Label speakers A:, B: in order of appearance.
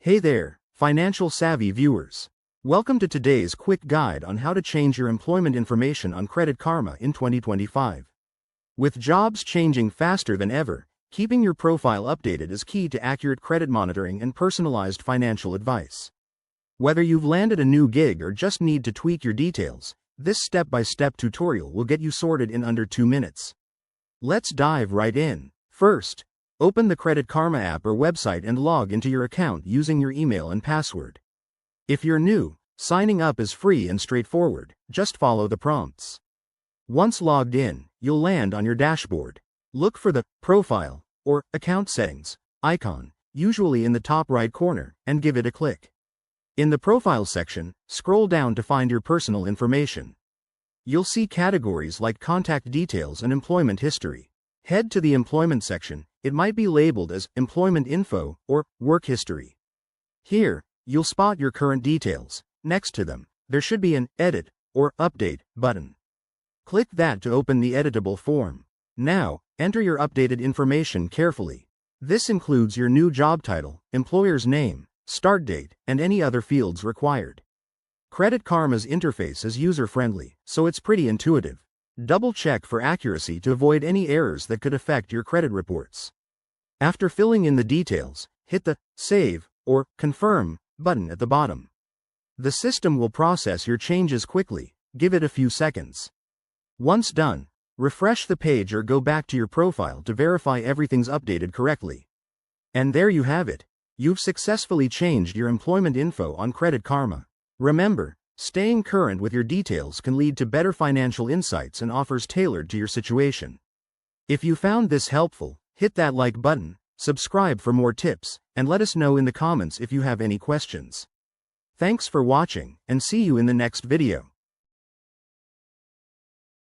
A: Hey there, financial savvy viewers. Welcome to today's quick guide on how to change your employment information on Credit Karma in 2025. With jobs changing faster than ever, keeping your profile updated is key to accurate credit monitoring and personalized financial advice. Whether you've landed a new gig or just need to tweak your details, this step-by-step tutorial will get you sorted in under 2 minutes. Let's dive right in. First, open the Credit Karma app or website and log into your account using your email and password. If you're new, signing up is free and straightforward, just follow the prompts. Once logged in, you'll land on your dashboard. Look for the Profile or Account Settings icon, usually in the top right corner, and give it a click. In the Profile section, scroll down to find your personal information. You'll see categories like Contact Details and Employment History. Head to the Employment section. It might be labeled as Employment Info or Work History. Here, you'll spot your current details. Next to them, there should be an Edit or Update button. Click that to open the editable form. Now, enter your updated information carefully. This includes your new job title, employer's name, start date, and any other fields required. Credit Karma's interface is user-friendly, so it's pretty intuitive. Double-check for accuracy to avoid any errors that could affect your credit reports. After filling in the details, hit the Save or Confirm button at the bottom. The system will process your changes quickly. Give it a few seconds. Once done, refresh the page or go back to your profile to verify everything's updated correctly. And there you have it. You've successfully changed your employment info on Credit Karma. Remember, staying current with your details can lead to better financial insights and offers tailored to your situation. If you found this helpful, hit that like button, subscribe for more tips, and let us know in the comments if you have any questions. Thanks for watching, and see you in the next video.